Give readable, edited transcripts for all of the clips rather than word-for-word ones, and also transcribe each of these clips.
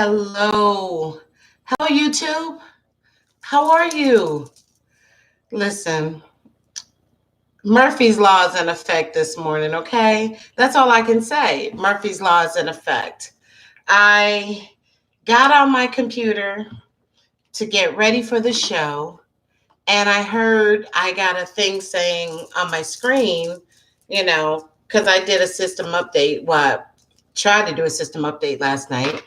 Hello. Hello, YouTube. How are you? Listen, Murphy's Law is in effect this morning, okay? That's all I can say. Murphy's Law is in effect. I got on my computer to get ready for the show, and I heard I got a thing saying on my screen, because I did a system update. Well, I tried to do a system update last night.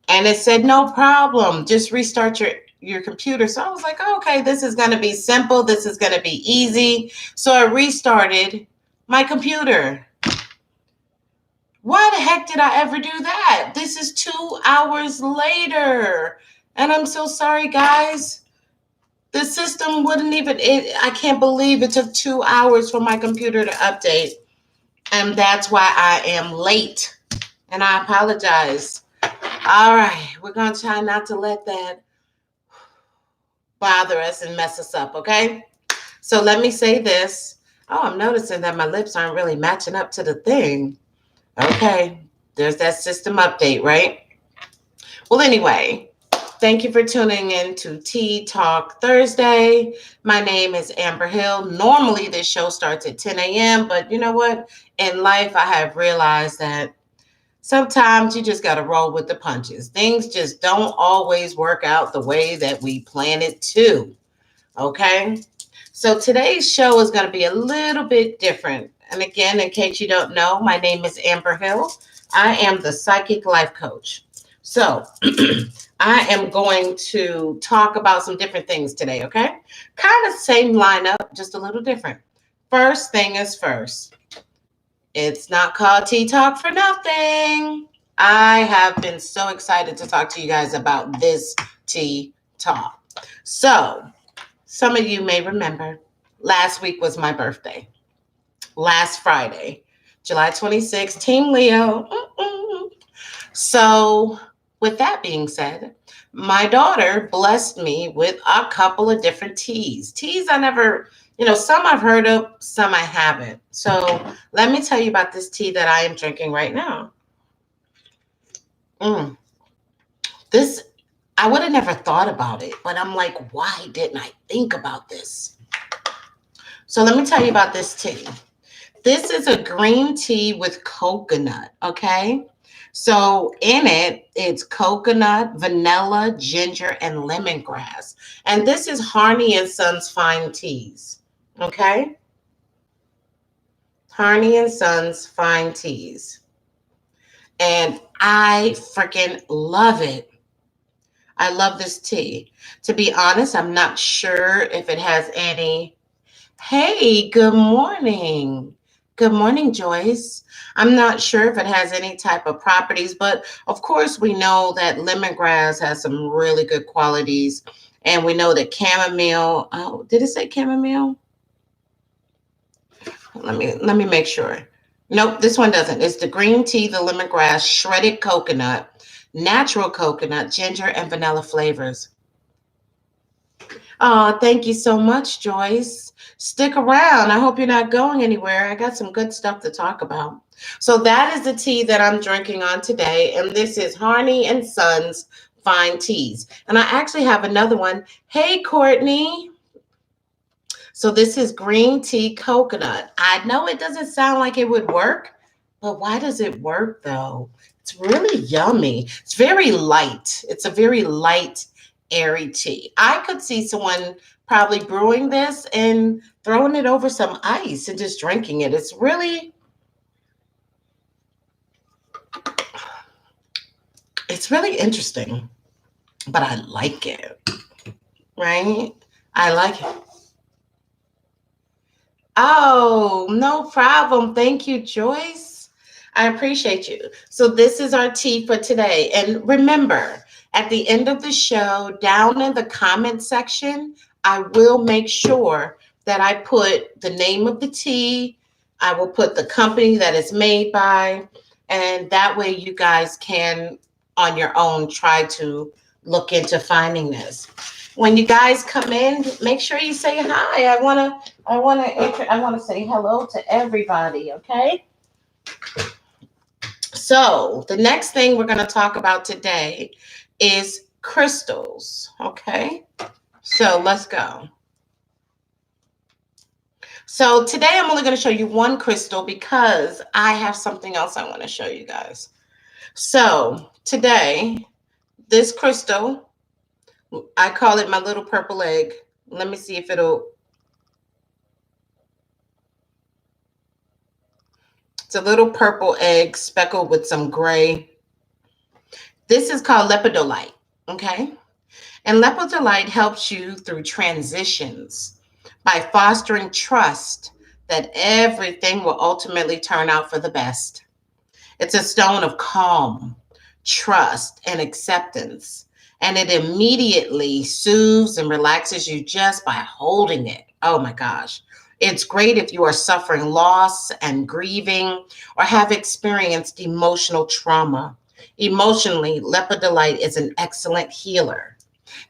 And it said, no problem, just restart your computer. So I was like, oh, okay, this is going to be simple. This is going to be easy. So I restarted my computer. Why the heck did I ever do that? This is 2 hours later. And I'm so sorry, guys. The system wouldn't even, I can't believe it took 2 hours for my computer to update. And that's why I am late. And I apologize. All right, we're going to try not to let that bother us and mess us up, okay? So let me say this. Oh, I'm noticing that my lips aren't really matching up to the thing. Okay, there's that system update, right? Well, anyway, thank you for tuning in to Tea Talk Thursday. My name is Amber Hill. Normally, this show starts at 10 a.m., but you know what? In life, I have realized that sometimes you just got to roll with the punches. Things just don't always work out the way that we plan it to. Okay? So today's show is going to be a little bit different. And again, in case you don't know, my name is Amber Hill. I am the Psychic Life Coach. So I am going to talk about some different things today, okay? Kind of same lineup, just a little different. First thing is first. It's not called Tea Talk for nothing. I have been so excited to talk to you guys about this Tea Talk. So, some of you may remember, last week was my birthday. Last Friday, July 26th, Team Leo. So, with that being said, my daughter blessed me with a couple of different teas. Teas I never... some I've heard of, some I haven't. So let me tell you about this tea that I am drinking right now. This, I would have never thought about it, but I'm like, why didn't I think about this? So let me tell you about this tea. This is a green tea with coconut, okay? So in it, it's coconut, vanilla, ginger, and lemongrass. And this is Harney and Sons Fine Teas. Okay? Harney and Sons Fine Teas. And I freaking love it. I love this tea. To be honest, I'm not sure if it has any. Hey, good morning. Good morning, Joyce. I'm not sure if it has any type of properties, but of course we know that lemongrass has some really good qualities. And we know that chamomile, oh, did it say chamomile? Let me make sure. Nope, this one doesn't. It's the green tea, the lemongrass, shredded coconut, natural coconut, ginger, and vanilla flavors. Oh, thank you so much, Joyce. Stick around. I hope you're not going anywhere. I got some good stuff to talk about. So that is the tea that I'm drinking on today, and this is Harney and Sons Fine Teas. And I actually have another one. Hey, Courtney. So this is green tea coconut. I know it doesn't sound like it would work, but why does it work though? It's really yummy. It's very light. It's a very light, airy tea. I could see someone probably brewing this and throwing it over some ice and just drinking it. It's really interesting, but I like it, right? I like it. Oh, no problem. Thank you, Joyce. I appreciate you. So this is our tea for today. And remember, at the end of the show, down in the comment section, I will make sure that I put the name of the tea. I will put the company that it's made by. And that way you guys can, on your own, try to look into finding this. When you guys come in, make sure you say hi. I want to say hello to everybody, okay? So the next thing we're going to talk about today is crystals. Okay. So let's go. So today I'm only going to show you one crystal because I have something else I want to show you guys. So today, this crystal, I call it my little purple egg. Let me see if it'll. It's a little purple egg speckled with some gray. This is called Lepidolite. Okay. And Lepidolite helps you through transitions by fostering trust that everything will ultimately turn out for the best. It's a stone of calm, trust, and acceptance. And it immediately soothes and relaxes you just by holding it. Oh my gosh. It's great if you are suffering loss and grieving or have experienced emotional trauma. Emotionally, Lepidolite is an excellent healer.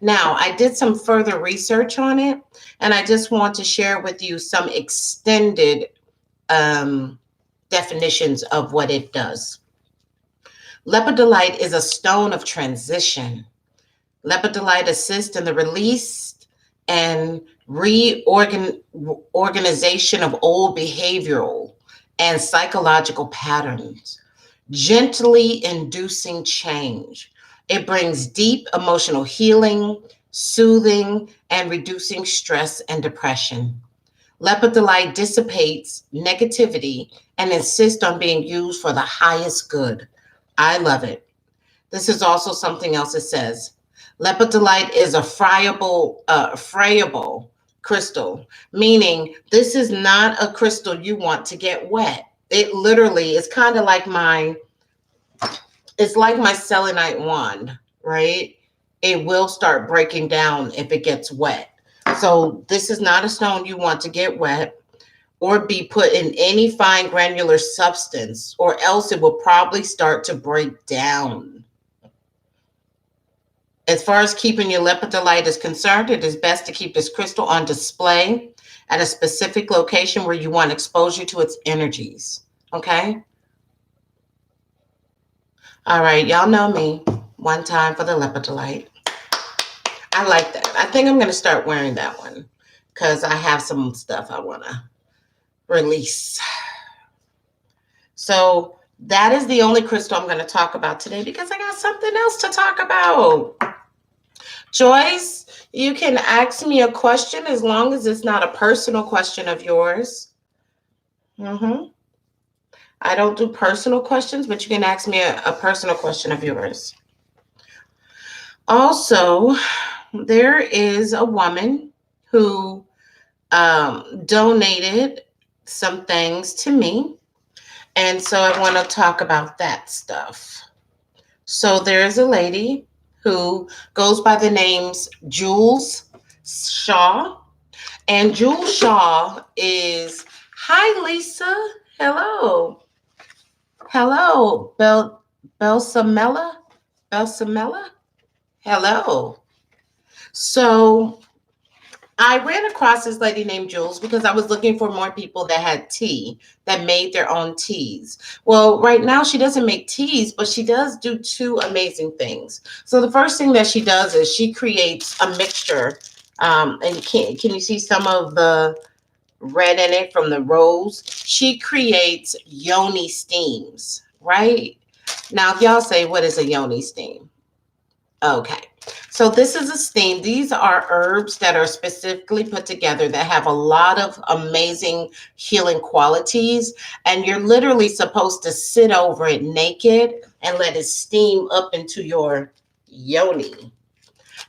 Now, I did some further research on it, and I just want to share with you some extended definitions of what it does. Lepidolite is a stone of transition. Lepidolite assists in the release and reorganization of old behavioral and psychological patterns, gently inducing change. It brings deep emotional healing, soothing, and reducing stress and depression. Lepidolite dissipates negativity and insists on being used for the highest good. I love it. This is also something else it says. Lepidolite is a frayable crystal, meaning this is not a crystal you want to get wet. It literally is kind of like it's like my selenite wand, right? It will start breaking down if it gets wet. So this is not a stone you want to get wet or be put in any fine granular substance, or else it will probably start to break down. As far as keeping your lepidolite is concerned, it is best to keep this crystal on display at a specific location where you want exposure to its energies. Okay? All right, y'all know me. One time for the lepidolite. I like that. I think I'm going to start wearing that one because I have some stuff I want to release. So that is the only crystal I'm going to talk about today because I got something else to talk about. Joyce, you can ask me a question as long as it's not a personal question of yours. I don't do personal questions, but you can ask me a personal question of yours. Also, there is a woman who donated some things to me. And so I want to talk about that stuff. So there's a lady who goes by the names Jewlz Shaw. And Jewlz Shaw is, hi, Lisa. Hello. Hello, Belsamella. Hello. So I ran across this lady named Jewlz because I was looking for more people that had tea, that made their own teas. Well, right now she doesn't make teas, but she does do two amazing things. So the first thing that she does is she creates a mixture. And can you see some of the red in it from the rose? She creates yoni steams, right? Now, if y'all say, what is a yoni steam? Okay. So this is a steam. These are herbs that are specifically put together that have a lot of amazing healing qualities. And you're literally supposed to sit over it naked and let it steam up into your yoni.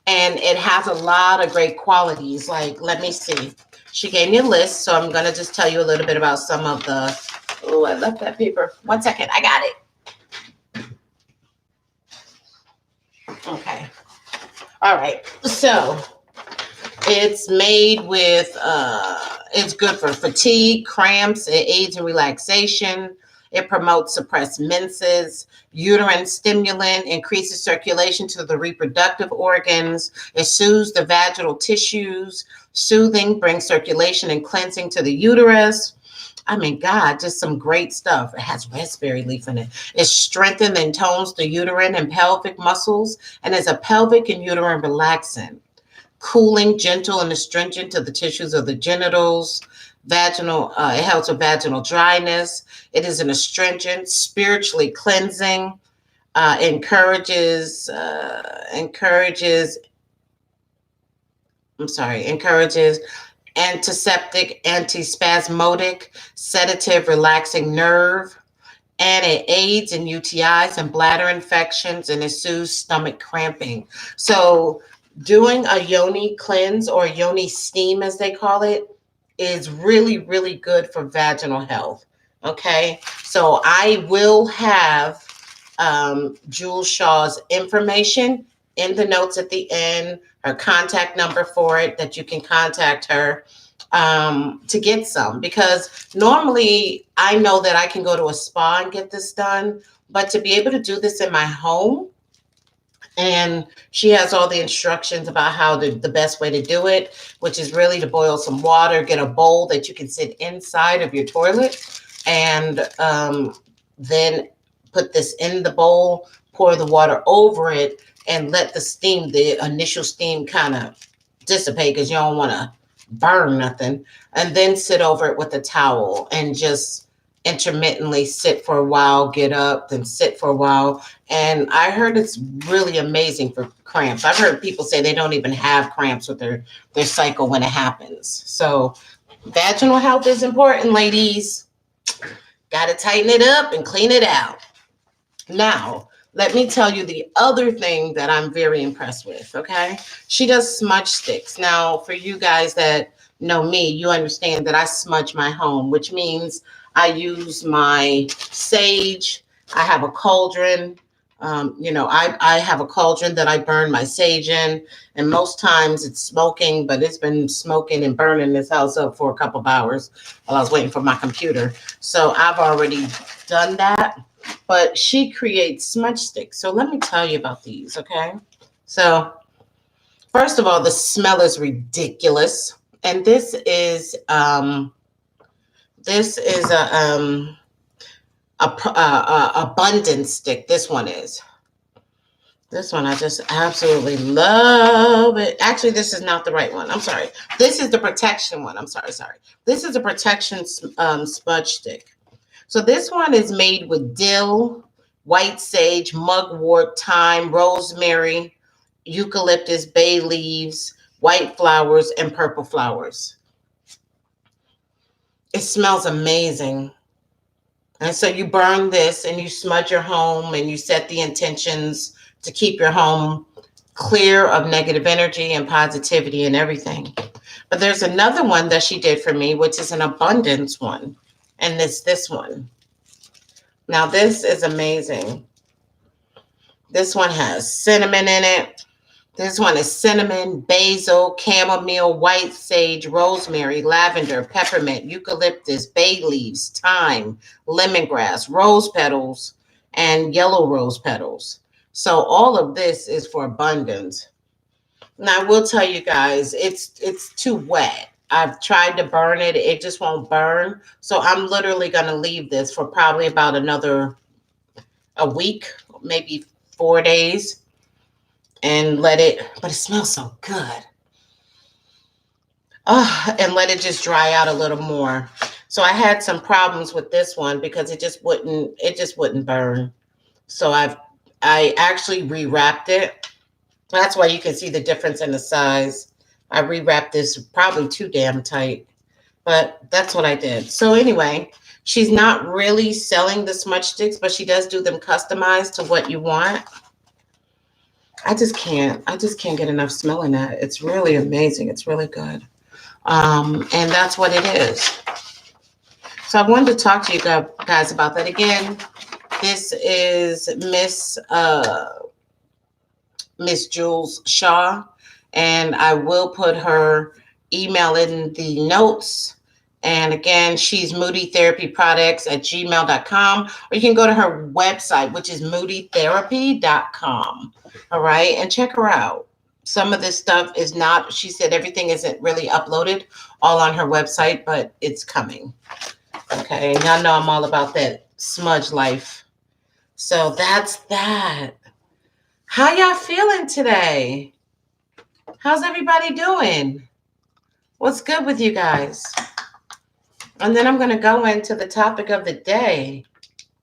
And it has a lot of great qualities. Like, let me see. She gave me a list. So I'm going to just tell you a little bit about some of the, oh, I left that paper. 1 second. I got it. Okay. All right. So it's made with, it's good for fatigue, cramps, it aids in relaxation. It promotes suppressed menses, uterine stimulant, increases circulation to the reproductive organs. It soothes the vaginal tissues. Soothing brings circulation and cleansing to the uterus. I mean, God, just some great stuff. It has raspberry leaf in it. It strengthens and tones the uterine and pelvic muscles and is a pelvic and uterine relaxant, cooling, gentle, and astringent to the tissues of the genitals. Vaginal, it helps with vaginal dryness. It is an astringent, spiritually cleansing, encourages. Encourages antiseptic, antispasmodic, sedative, relaxing nerve, and it aids in UTIs and bladder infections and it soothes stomach cramping. So, doing a yoni cleanse or yoni steam, as they call it, is really, really good for vaginal health. Okay, so I will have Jewlz Shaw's information in the notes at the end, her contact number for it that you can contact her to get some, because normally I know that I can go to a spa and get this done, but to be able to do this in my home, and she has all the instructions about how the best way to do it, which is really to boil some water, get a bowl that you can sit inside of your toilet, and then put this in the bowl, pour the water over it, and let the steam, the initial steam, kind of dissipate because you don't want to burn nothing. And then sit over it with a towel and just intermittently sit for a while, get up, then sit for a while. And I heard it's really amazing for cramps. I've heard people say they don't even have cramps with their cycle when it happens. So vaginal health is important, ladies. Got to tighten it up and clean it out. Now, let me tell you the other thing that I'm very impressed with, okay? She does smudge sticks. Now, for you guys that know me, you understand that I smudge my home, which means I use my sage. I have a cauldron. I have a cauldron that I burn my sage in, and most times it's smoking, but it's been smoking and burning this house up for a couple of hours while I was waiting for my computer. So I've already done that. But she creates smudge sticks. So let me tell you about these, okay? So first of all, the smell is ridiculous, and this is a abundance stick. This one is. This one, I just absolutely love it. Actually, this is not the right one. I'm sorry. This is the protection one. I'm sorry. This is a protection smudge stick. So this one is made with dill, white sage, mugwort, thyme, rosemary, eucalyptus, bay leaves, white flowers, and purple flowers. It smells amazing. And so you burn this and you smudge your home and you set the intentions to keep your home clear of negative energy and positivity and everything. But there's another one that she did for me, which is an abundance one. And it's this one. Now, this is amazing. This one has cinnamon in it. This one is cinnamon, basil, chamomile, white sage, rosemary, lavender, peppermint, eucalyptus, bay leaves, thyme, lemongrass, rose petals, and yellow rose petals. So all of this is for abundance. Now, I will tell you guys, it's too wet. I've tried to burn it. It just won't burn. So I'm literally going to leave this for probably about a week, maybe 4 days, and let it, but it smells so good. And let it just dry out a little more. So I had some problems with this one because it just wouldn't burn. So I actually rewrapped it. That's why you can see the difference in the size. I rewrapped this probably too damn tight, but that's what I did. So anyway, she's not really selling the smudge sticks, but she does do them customized to what you want. I just can't get enough smelling that. It's really amazing. It's really good. And that's what it is. So I wanted to talk to you guys about that again. This is Miss Jewlz Shaw, and I will put her email in the notes. And again, she's moodytherapyproducts@gmail.com, or you can go to her website, which is moodytherapy.com. All right, and check her out. Some of this stuff is not, she said everything isn't really uploaded all on her website, but it's coming. Okay, and y'all know I'm all about that smudge life. So that's that. How y'all feeling today? How's everybody doing? What's good with you guys? And then I'm going to go into the topic of the day.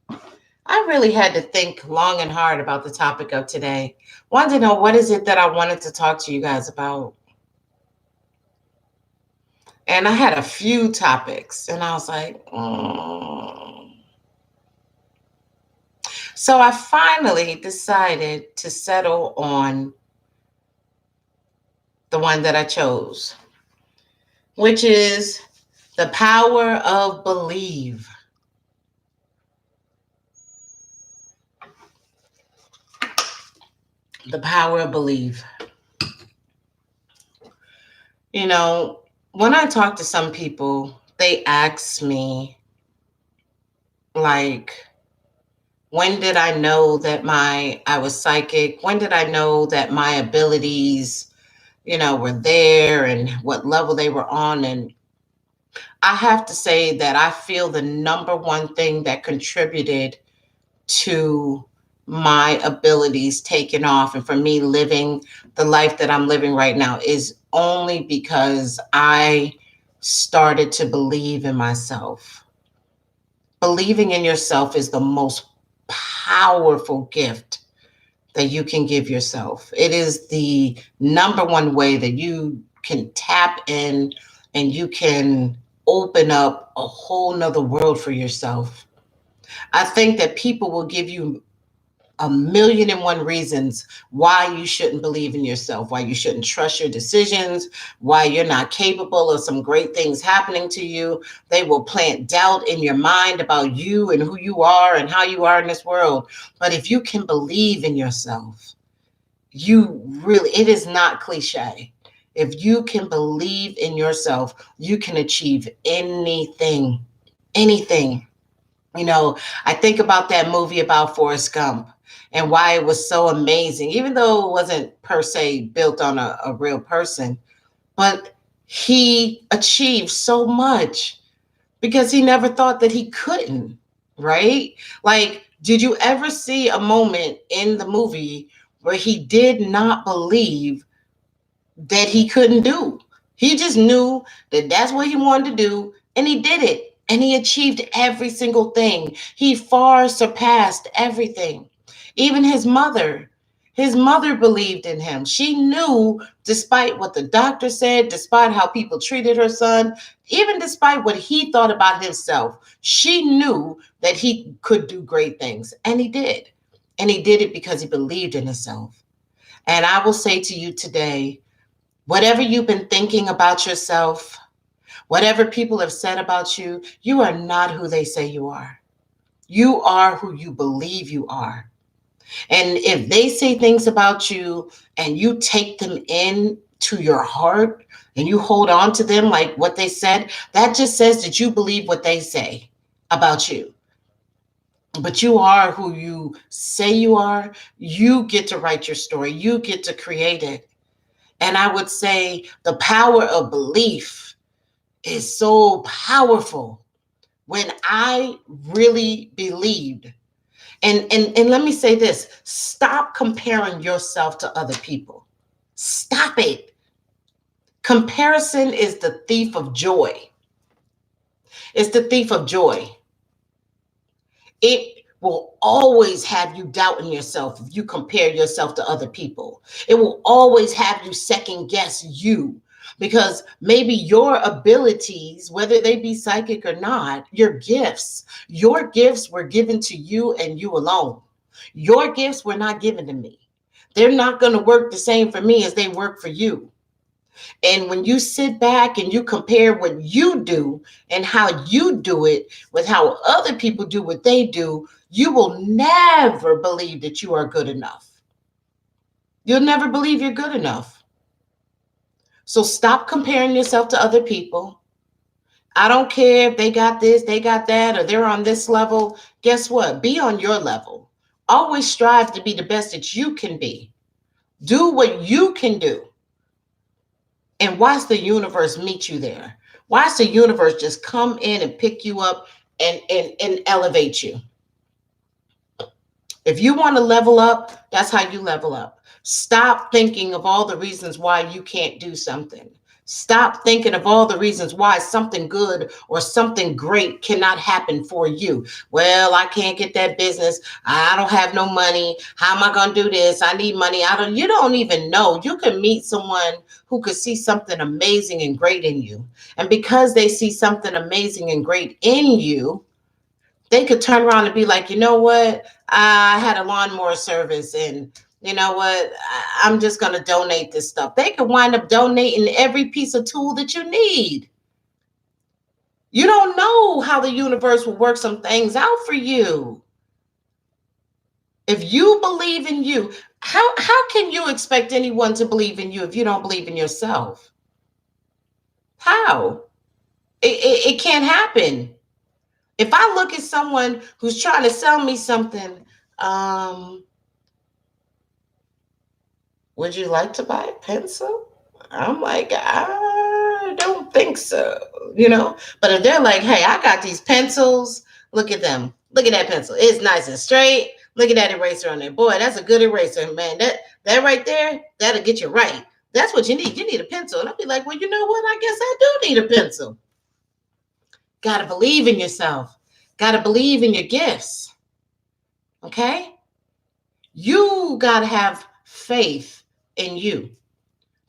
I really had to think long and hard about the topic of today. Wanted to know what is it that I wanted to talk to you guys about. And I had a few topics, and I was like, So I finally decided to settle on the one that I chose, which is the power of believe. The power of believe. You know, when I talk to some people, they ask me, like, when did I know that I was psychic? When did I know that my abilities, were there and what level they were on? And I have to say that I feel the number one thing that contributed to my abilities taking off and for me living the life that I'm living right now is only because I started to believe in myself. Believing in yourself is the most powerful gift that you can give yourself. It is the number one way that you can tap in and you can open up a whole nother world for yourself. I think that people will give you a million and one reasons why you shouldn't believe in yourself, why you shouldn't trust your decisions, why you're not capable of some great things happening to you. They will plant doubt in your mind about you and who you are and how you are in this world. But if you can believe in yourself, it is not cliche. If you can believe in yourself, you can achieve anything, anything. I think about that movie about Forrest Gump and why it was so amazing, even though it wasn't per se built on a real person, but he achieved so much because he never thought that he couldn't, right? Like, did you ever see a moment in the movie where he did not believe that he couldn't do? He just knew that that's what he wanted to do, and he did it. And he achieved every single thing. He far surpassed everything. Even his mother believed in him. She knew, despite what the doctor said, despite how people treated her son, even despite what he thought about himself, she knew that he could do great things. And he did. And he did it because he believed in himself. And I will say to you today, whatever you've been thinking about yourself, whatever people have said about you, you are not who they say you are. You are who you believe you are. And if they say things about you and you take them in to your heart and you hold on to them like what they said, that just says that you believe what they say about you. But you are who you say you are. You get to write your story. You get to create it. And I would say the power of belief is so powerful. When I really believed, and let me say this, stop comparing yourself to other people. Stop it. Comparison is the thief of joy. It's the thief of joy. It will always have you doubting yourself if you compare yourself to other people. It will always have you second guess you because maybe your abilities, whether they be psychic or not, your gifts were given to you and you alone. Your gifts were not given to me. They're not going to work the same for me as they work for you. And when you sit back and you compare what you do and how you do it with how other people do what they do, you will never believe that you are good enough. You'll never believe you're good enough. So stop comparing yourself to other people. I don't care if they got this, they got that, or they're on this level. Guess what? Be on your level. Always strive to be the best that you can be. Do what you can do. And watch the universe meet you there. Watch the universe just come in and pick you up and elevate you. If you want to level up, that's how you level up. Stop thinking of all the reasons why you can't do something. Stop thinking of all the reasons why something good or something great cannot happen for you. Well, I can't get that business. I don't have no money. How am I going to do this? I need money. You don't even know. You can meet someone who could see something amazing and great in you. And because they see something amazing and great in you, they could turn around and be like, you know what? I had a lawnmower service and you know what? I'm just going to donate this stuff. They could wind up donating every piece of tool that you need. You don't know how the universe will work some things out for you. If you believe in you, how can you expect anyone to believe in you if you don't believe in yourself? How? It can't happen. If I look at someone who's trying to sell me something, would you like to buy a pencil? I'm like, I don't think so, you know? But if they're like, hey, I got these pencils, look at them. Look at that pencil. It's nice and straight. Look at that eraser on there. Boy, that's a good eraser, man. That right there, that'll get you right. That's what you need. You need a pencil. And I'll be like, well, you know what? I guess I do need a pencil. Got to believe in yourself. Got to believe in your gifts. Okay? You got to have faith in you.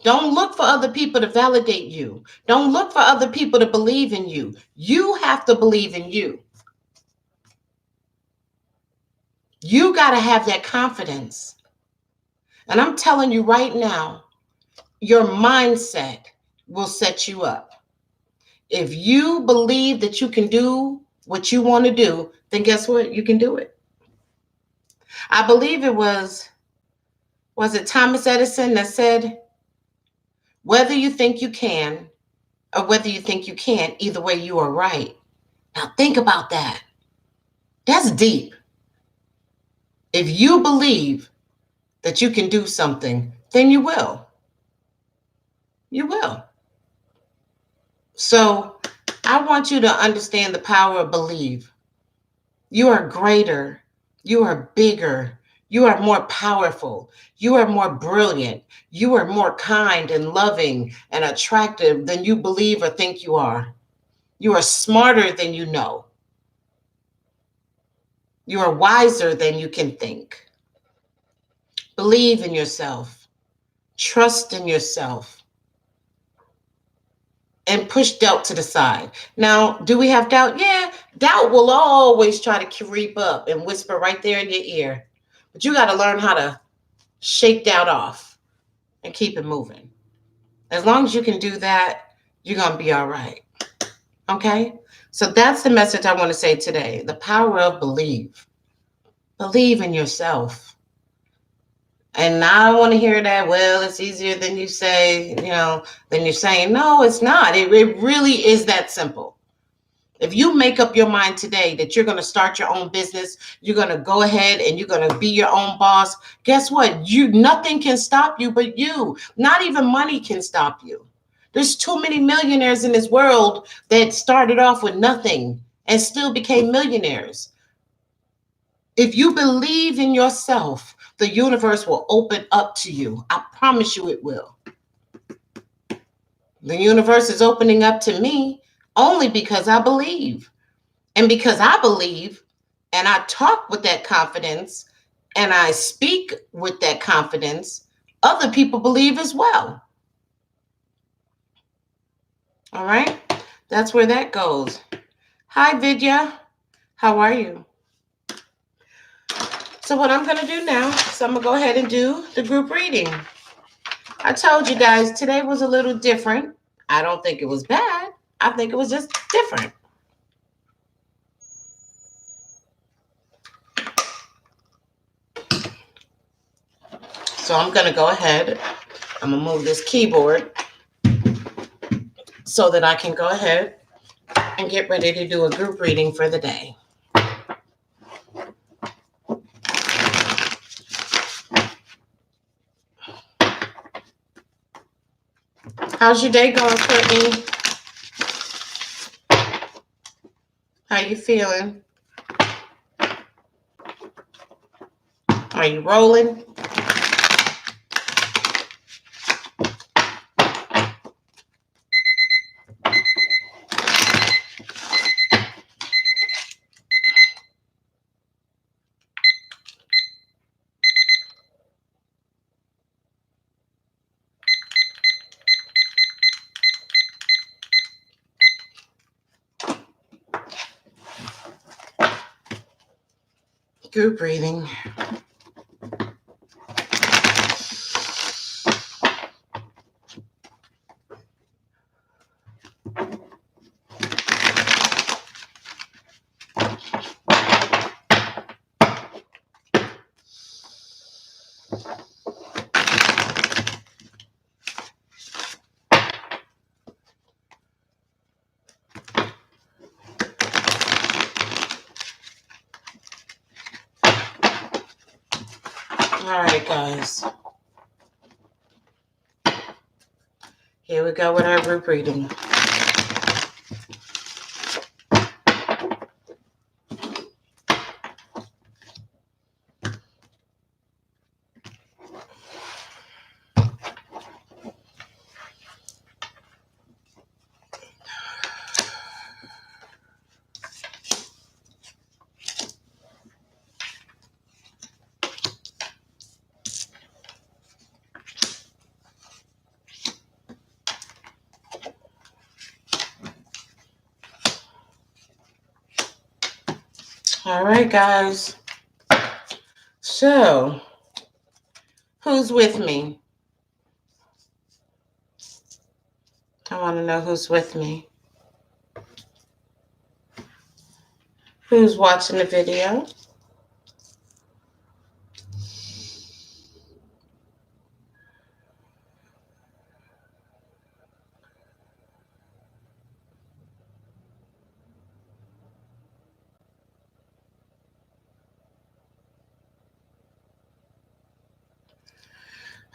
Don't look for other people to validate you. Don't look for other people to believe in you. You have to believe in you. You got to have that confidence. And I'm telling you right now, your mindset will set you up. If you believe that you can do what you want to do, then guess what? You can do it. I believe it was it Thomas Edison that said, whether you think you can or whether you think you can't, either way, you are right. Now think about that. That's deep. If you believe that you can do something, then you will. You will. So I want you to understand the power of believe. You are greater. You are bigger. You are more powerful. You are more brilliant. You are more kind and loving and attractive than you believe or think you are. You are smarter than you know. You are wiser than you can think. Believe in yourself. Trust in yourself. And push doubt to the side. Now, do we have doubt? Yeah, doubt will always try to creep up and whisper right there in your ear. But you got to learn how to shake doubt off and keep it moving. As long as you can do that, you're going to be all right. Okay? So that's the message I want to say today. The power of believe. Believe in yourself. And I don't want to hear that, well, it's easier than you say, than you're saying. No, it's not. It really is that simple. If you make up your mind today that you're going to start your own business, you're going to go ahead and you're going to be your own boss, guess what? Nothing can stop you but you. Not even money can stop you. There's too many millionaires in this world that started off with nothing and still became millionaires. If you believe in yourself, the universe will open up to you. I promise you it will. The universe is opening up to me only because I believe. And because I believe and I talk with that confidence and I speak with that confidence, other people believe as well. All right? That's where that goes. Hi, Vidya. How are you? So what I'm going to do now is I'm going to go ahead and do the group reading. I told you guys today was a little different. I don't think it was bad. I think it was just different. So I'm going to go ahead. I'm going to move this keyboard so that I can go ahead and get ready to do a group reading for the day. How's your day going, Courtney? you feeling? Are you rolling? Group breathing. All right, guys. Here we go with our group reading. All right, guys. So, who's with me? I want to know who's with me. Who's watching the video?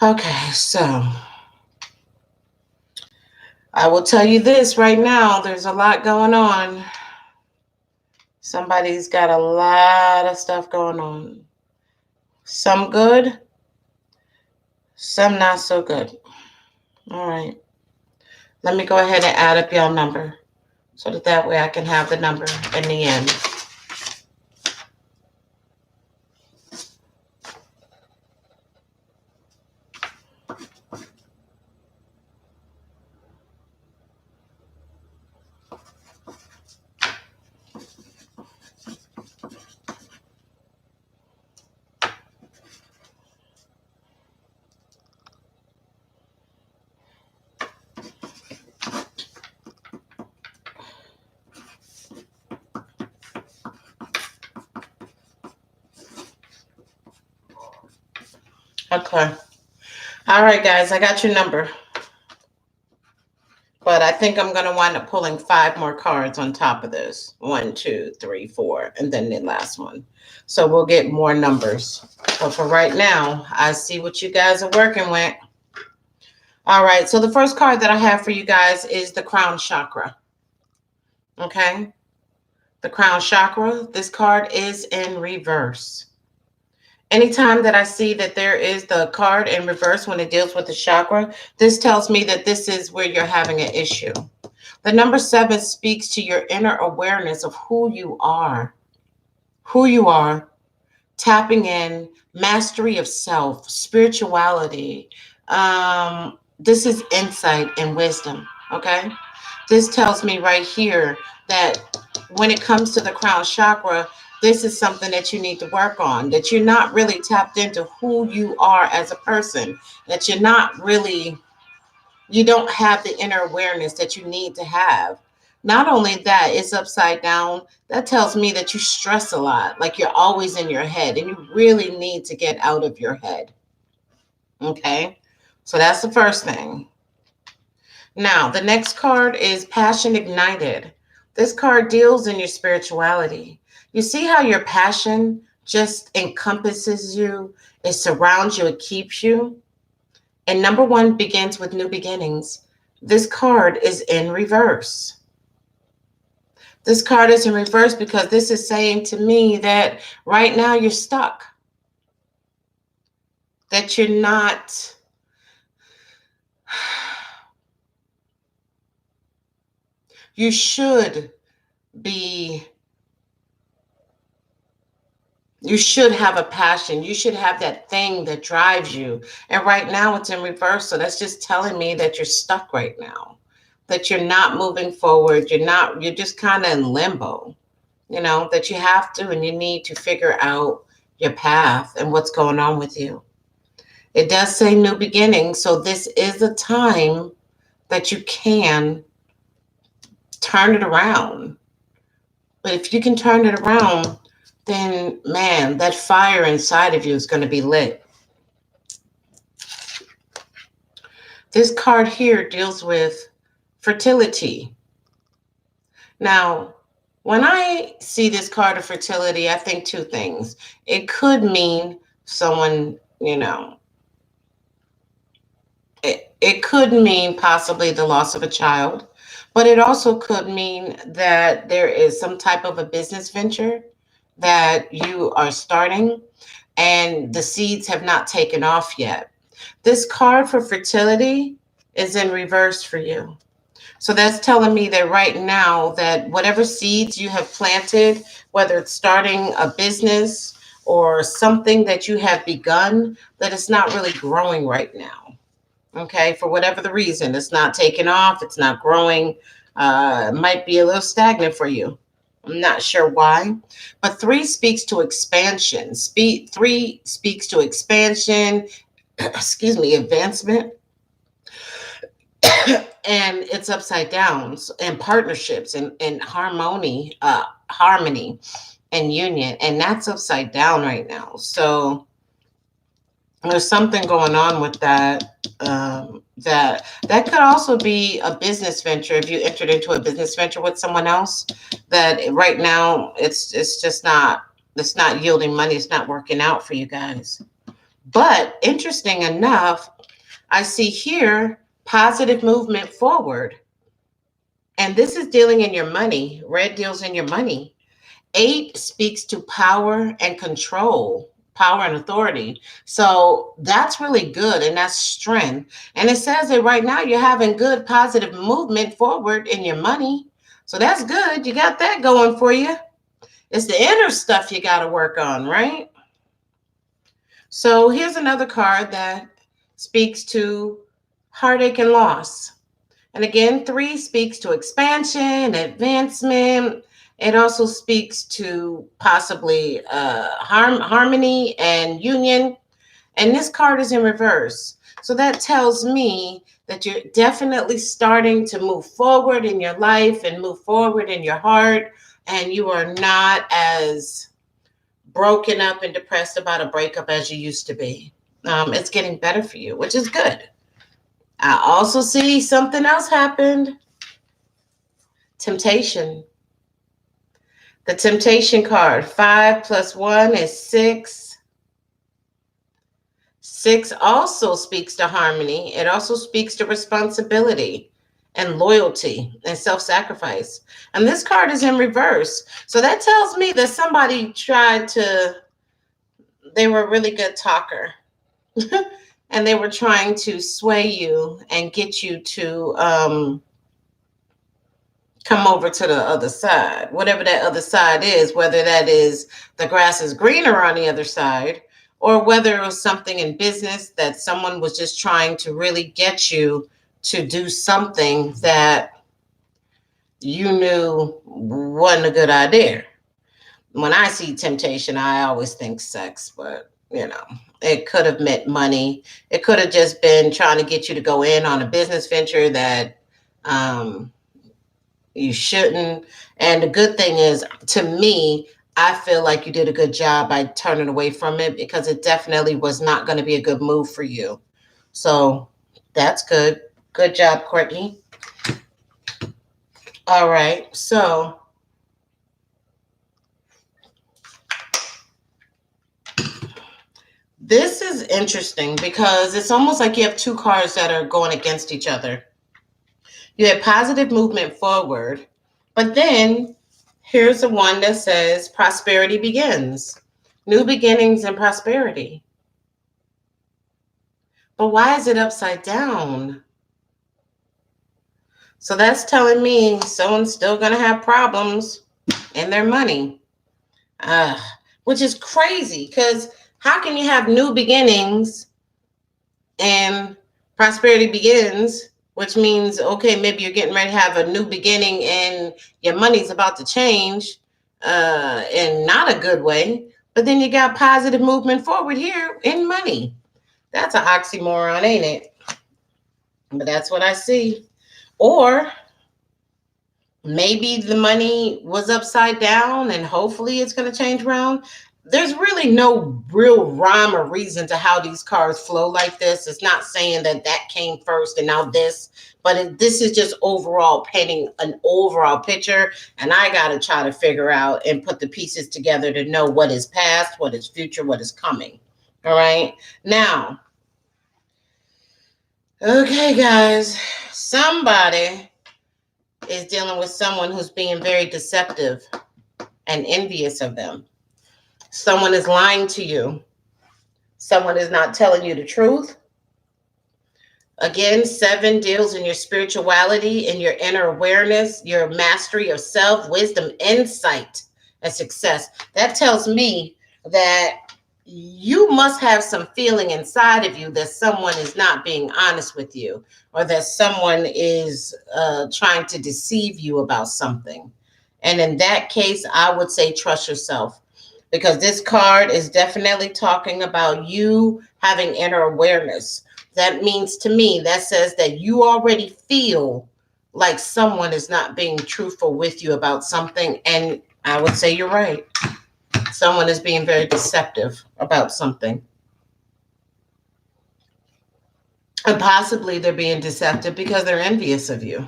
Okay, so I will tell you this right now. There's a lot going on. Somebody's got a lot of stuff going on. Some good, some not so good. All right. Let me go ahead and add up y'all number so that way I can have the number in the end. Okay. All right, guys, I got your number. But I think I'm going to wind up pulling 5 more cards on top of this. 1, 2, 3, 4, and then the last one. So we'll get more numbers. But for right now, I see what you guys are working with. All right, so the first card that I have for you guys is the crown chakra. Okay? The crown chakra, this card is in reverse. Anytime that I see that there is the card in reverse when it deals with the chakra, this tells me that this is where you're having an issue. The number 7 speaks to your inner awareness of who you are, tapping in, mastery of self, spirituality. This is insight and wisdom, okay? This tells me right here that when it comes to the crown chakra, this is something that you need to work on, that you're not really tapped into who you are as a person, that you're not really, you don't have the inner awareness that you need to have. Not only that, it's upside down. That tells me that you stress a lot, like you're always in your head, and you really need to get out of your head. Okay, so that's the first thing. Now, the next card is Passion Ignited. This card deals in your spirituality. You see how your passion just encompasses you, it surrounds you, it keeps you. And number 1 begins with new beginnings. This card is in reverse. This card is in reverse because this is saying to me that right now you're stuck. That you're not... You should be... You should have a passion. You should have that thing that drives you. And right now it's in reverse. So that's just telling me that you're stuck right now. That you're not moving forward. You're just kind of in limbo. You know, that you have to and you need to figure out your path and what's going on with you. It does say new beginning. So this is a time that you can turn it around. But if you can turn it around, then man, that fire inside of you is going to be lit. This card here deals with fertility. Now, when I see this card of fertility, I think two things. It could mean someone, you know, it could mean possibly the loss of a child, but it also could mean that there is some type of a business venture that you are starting and the seeds have not taken off yet. This card for fertility is in reverse for you. So that's telling me that right now that whatever seeds you have planted, whether it's starting a business or something that you have begun, that it's not really growing right now. Okay, for whatever the reason, it's not taking off, it's not growing, it might be a little stagnant for you. I'm not sure why, but 3 speaks to expansion. 3 speaks to expansion, excuse me, advancement, and it's upside down, and partnerships and harmony, harmony and union, and that's upside down right now. So there's something going on with that. That could also be a business venture if you entered into a business venture with someone else. That right now it's just not, it's not yielding money. It's not working out for you guys. But interesting enough, I see here positive movement forward, and this is dealing in your money. Red deals in your money. 8 speaks to power and control, power and authority. So that's really good, and that's strength. And it says that right now you're having good positive movement forward in your money. So that's good. You got that going for you. It's the inner stuff you got to work on, right? So here's another card that speaks to heartache and loss. And again, 3 speaks to expansion, advancement. It also speaks to possibly harmony and union. And this card is in reverse. So that tells me that you're definitely starting to move forward in your life and move forward in your heart. And you are not as broken up and depressed about a breakup as you used to be. It's getting better for you, which is good. I also see something else happened. Temptation. The temptation card. 5 + 1 is 6. 6 also speaks to harmony. It also speaks to responsibility and loyalty and self-sacrifice. And this card is in reverse. So that tells me that somebody they were a really good talker. And they were trying to sway you and get you to come over to the other side, whatever that other side is, whether that is the grass is greener on the other side, or whether it was something in business that someone was just trying to really get you to do something that you knew wasn't a good idea. When I see temptation, I always think sex, but you know, it could have meant money. It could have just been trying to get you to go in on a business venture that you shouldn't. And the good thing is, to me, I feel like you did a good job by turning away from it, because it definitely was not going to be a good move for you. So that's good. Good job, Courtney. All right. So this is interesting because it's almost like you have 2 cards that are going against each other. You have positive movement forward, but then Here's the one that says prosperity begins. New beginnings and prosperity. But why is it upside down? So that's telling me someone's still going to have problems in their money, which is crazy because how can you have new beginnings and prosperity begins, which means, okay, maybe you're getting ready to have a new beginning and your money's about to change in not a good way, but then you got positive movement forward here in money. That's an oxymoron, ain't it? But that's what I see. Or maybe the money was upside down and hopefully it's going to change around. There's really no real rhyme or reason to how these cards flow like this. It's not saying that that came first and now this, but this is just overall painting an overall picture. And I got to try to figure out and put the pieces together to know what is past, what is future, what is coming. All right. Now, okay, guys, somebody is dealing with someone who's being very deceptive and envious of them. Someone is lying to you. Someone is not telling you the truth. Again, 7 deals in your spirituality, in your inner awareness, your mastery of self, wisdom, insight, and success. That tells me that you must have some feeling inside of you that someone is not being honest with you, or that someone is trying to deceive you about something. And in that case, I would say trust yourself, because this card is definitely talking about you having inner awareness. That means to me, that says that you already feel like someone is not being truthful with you about something. And I would say you're right. Someone is being very deceptive about something. And possibly they're being deceptive because they're envious of you.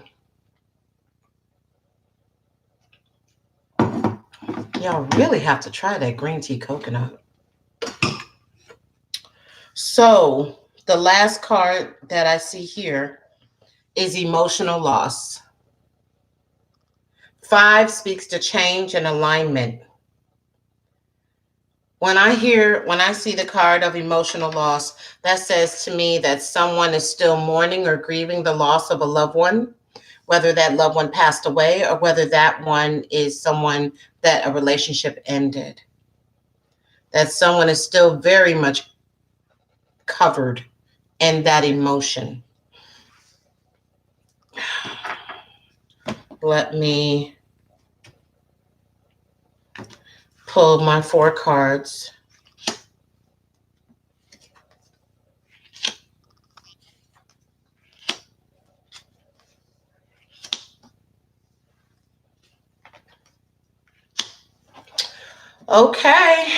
Y'all really have to try that green tea coconut. So the last card that I see here is emotional loss. 5 speaks to change and alignment. When I see the card of emotional loss, that says to me that someone is still mourning or grieving the loss of a loved one, whether that loved one passed away or whether that one is someone that a relationship ended. That someone is still very much covered in that emotion. Let me pull my 4 cards. Okay.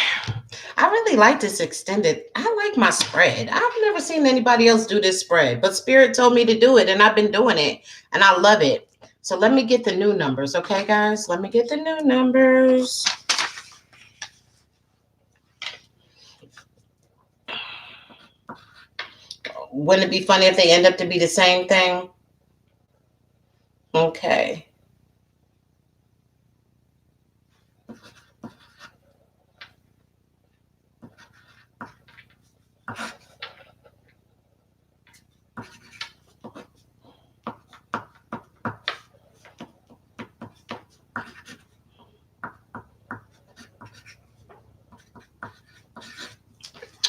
I really like this extended. I like my spread. I've never seen anybody else do this spread, but Spirit told me to do it and I've been doing it and I love it. So let me get the new numbers. Okay, guys, let me get the new numbers. Wouldn't it be funny if they end up to be the same thing? Okay.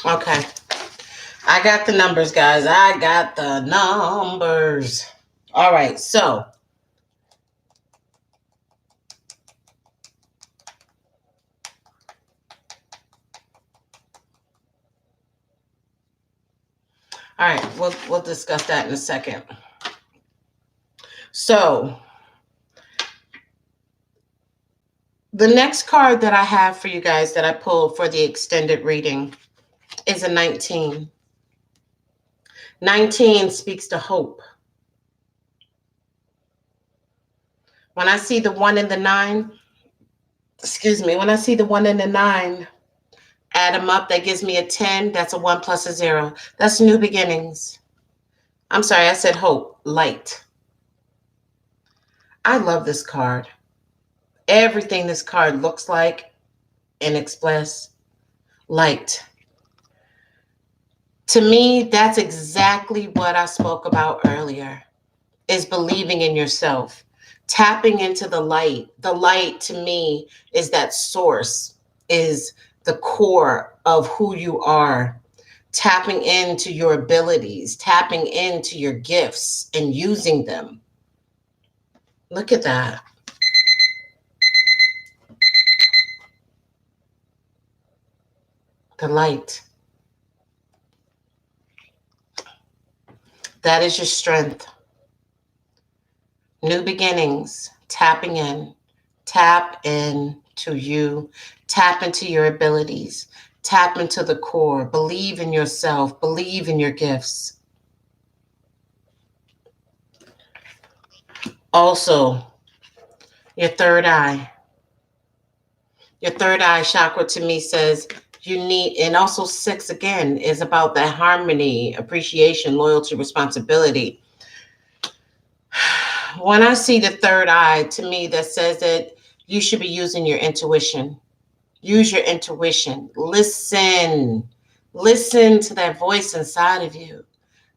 Okay. I got the numbers, guys. I got the numbers. All right. So all right, we'll discuss that in a second. So the next card that I have for you guys that I pulled for the extended reading is a 19. 19 speaks to hope. When I see the 1 and the 9, when I see the 1 and the 9, add them up, that gives me a 10. That's a 1 plus a 0. That's new beginnings. I'm sorry, I said hope, light. I love this card. Everything this card looks like and express light. To me, that's exactly what I spoke about earlier, is believing in yourself, tapping into the light. The light to me is that source, is the core of who you are, tapping into your abilities, tapping into your gifts and using them. Look at that. The light. That is your strength. New beginnings, tapping in. Tap into you, tap into your abilities, tap into the core, believe in yourself, believe in your gifts. Also, your third eye. Your third eye chakra to me says you need, and also six again is about that harmony, appreciation, loyalty, responsibility. When I see the third eye, to me, that says that you should be using your intuition. Use your intuition. Listen. Listen to that voice inside of you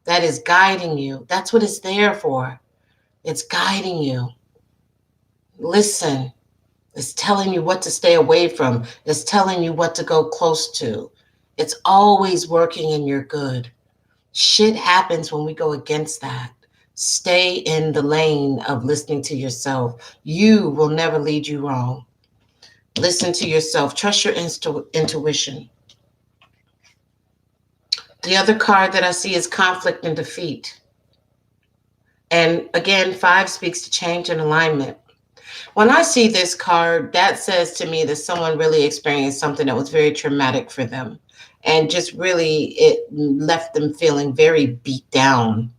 that is guiding you. That's what it's there for. It's guiding you. Listen. It's telling you what to stay away from. It's telling you what to go close to. It's always working in your good. Shit happens when we go against that. Stay in the lane of listening to yourself. You will never lead you wrong. Listen to yourself. Trust your intuition. The other card that I see is conflict and defeat. And again, 5 speaks to change and alignment. When I see this card, that says to me that someone really experienced something that was very traumatic for them. And just really, it left them feeling very beat down.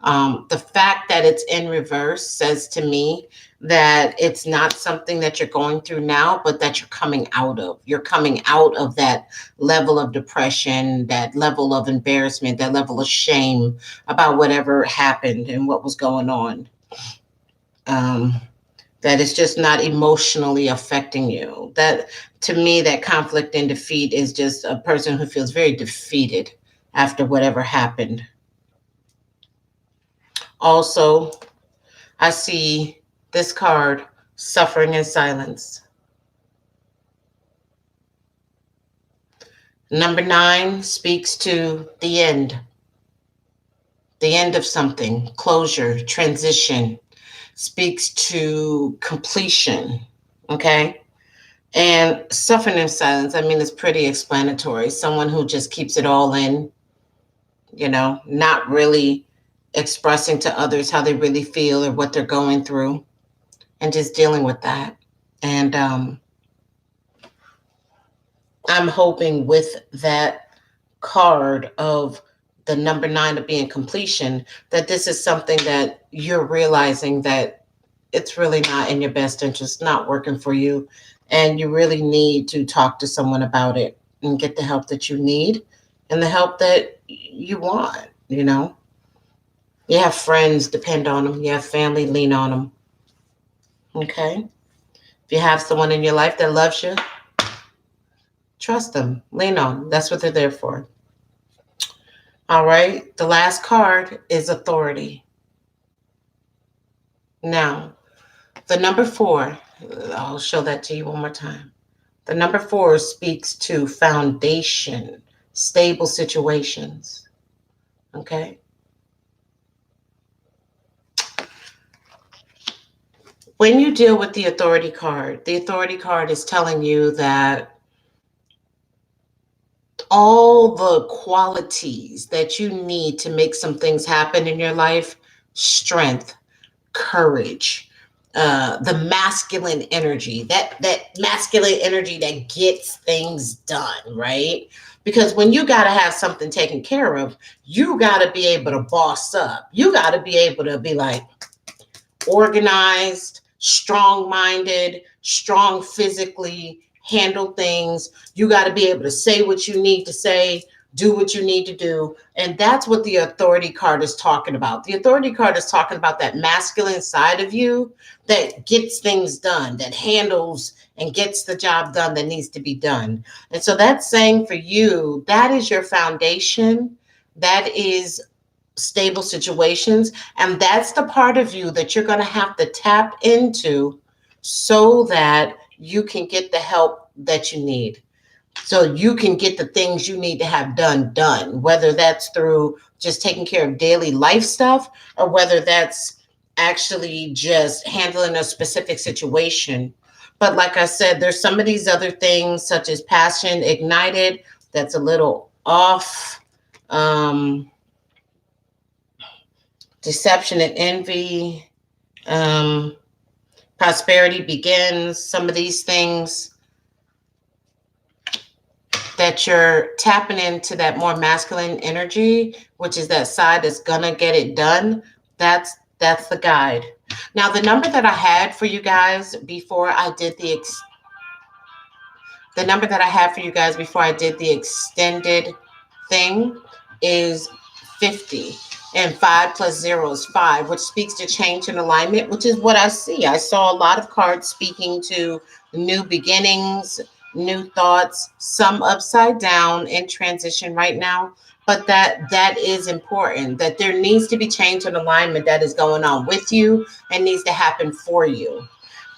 The fact that it's in reverse says to me that it's not something that you're going through now, but that you're coming out of. You're coming out of that level of depression, that level of embarrassment, that level of shame about whatever happened and what was going on. That is just not emotionally affecting you. That, to me, that conflict and defeat is just a person who feels very defeated after whatever happened. Also, I see this card, suffering in silence. Number 9 speaks to the end of something, closure, transition, speaks to completion, okay? And suffering in silence, I mean, it's pretty explanatory. Someone who just keeps it all in, not really expressing to others how they really feel or what they're going through, and just dealing with that. And I'm hoping with that card of the number 9 of being completion, that this is something that you're realizing that it's really not in your best interest, not working for you. And you really need to talk to someone about it and get the help that you need and the help that you want. You have friends, depend on them. You have family, lean on them. Okay? If you have someone in your life that loves you, trust them, lean on them. That's what they're there for. All right? The last card is authority. Now, the number 4, I'll show that to you one more time. The number 4 speaks to foundation, stable situations. Okay? When you deal with the authority card is telling you that all the qualities that you need to make some things happen in your life, strength, courage, the masculine energy, that masculine energy that gets things done, right? Because when you got to have something taken care of, you got to be able to boss up. You got to be able to be like organized, strong-minded, strong physically, handle things. You got to be able to say what you need to say, do what you need to do. And that's what the authority card is talking about. The authority card is talking about that masculine side of you that gets things done, that handles and gets the job done that needs to be done. And so that's saying for you, that is your foundation. That is stable situations. And that's the part of you that you're going to have to tap into so that you can get the help that you need. So you can get the things you need to have done, whether that's through just taking care of daily life stuff or whether that's actually just handling a specific situation. But like I said, there's some of these other things such as passion ignited that's a little off. Deception and envy, prosperity begins, some of these things that you're tapping into that more masculine energy, which is that side that's gonna get it done. That's the guide. Now, the number that I had for you guys before I did the number that I had for you guys before I did the extended thing is 50. And 5 plus 0 is 5, which speaks to change and alignment, which is what I see. I saw a lot of cards speaking to new beginnings, new thoughts, some upside down in transition right now. But that is important, that there needs to be change and alignment that is going on with you and needs to happen for you.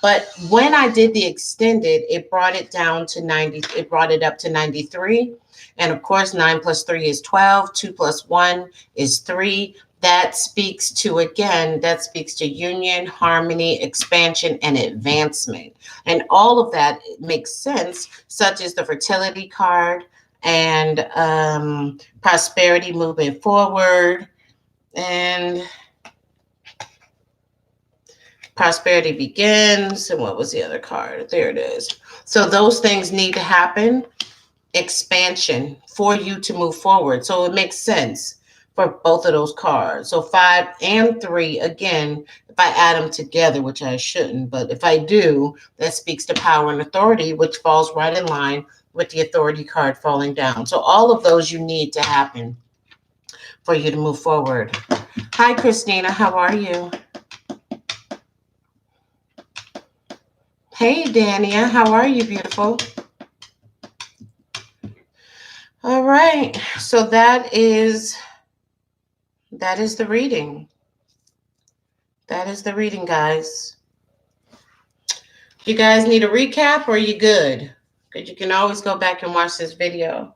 But when I did the extended, it brought it down to 90. It brought it up to 93. And of course, 9 plus 3 is 12. 2 plus 1 is 3. That speaks to, again, that speaks to union, harmony, expansion, and advancement. And all of that makes sense, such as the fertility card and prosperity moving forward. And prosperity begins. And what was the other card? There it is. So those things need to happen. Expansion for you to move forward. So it makes sense for both of those cards. So 5 and 3, again, if I add them together, which I shouldn't, but if I do, that speaks to power and authority, which falls right in line with the authority card falling down. So all of those you need to happen for you to move forward. Hi, Christina. How are you? Hey, Dania. How are you, beautiful? All right. So that is the reading. That is the reading, guys. You guys need a recap or are you good? Because you can always go back and watch this video.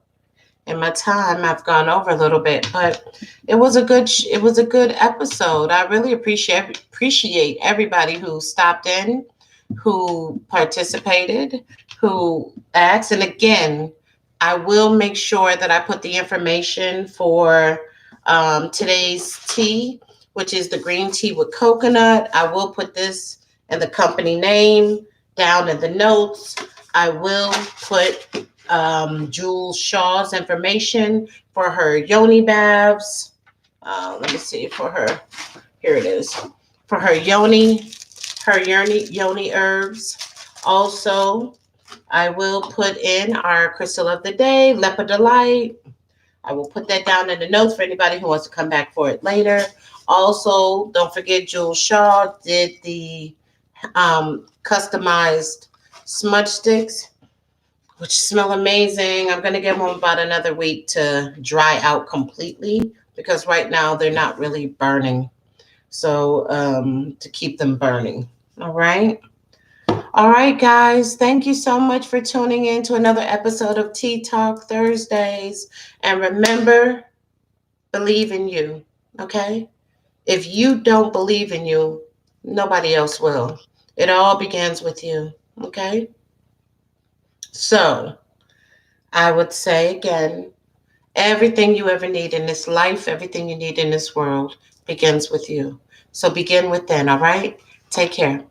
In my time, I've gone over a little bit, but it was a good episode. I really appreciate everybody who stopped in, who participated, who asked. And again, I will make sure that I put the information for today's tea, which is the green tea with coconut. I will put this and the company name down in the notes. I will put Jewlz Shaw's information for her yoni baths. Let me see, for her, here it is, for her yoni herbs. Also, I will put in our crystal of the day, Lepidolite. I will put that down in the notes for anybody who wants to come back for it later. Also, don't forget Jewlz Shaw did the customized smudge sticks, which smell amazing. I'm going to give them about another week to dry out completely because right now they're not really burning. So to keep them burning. All right. All right, guys. Thank you so much for tuning in to another episode of Tea Talk Thursdays. And remember, believe in you. Okay? If you don't believe in you, nobody else will. It all begins with you. Okay? So, I would say again, everything you ever need in this life, everything you need in this world begins with you. So begin within, all right? Take care.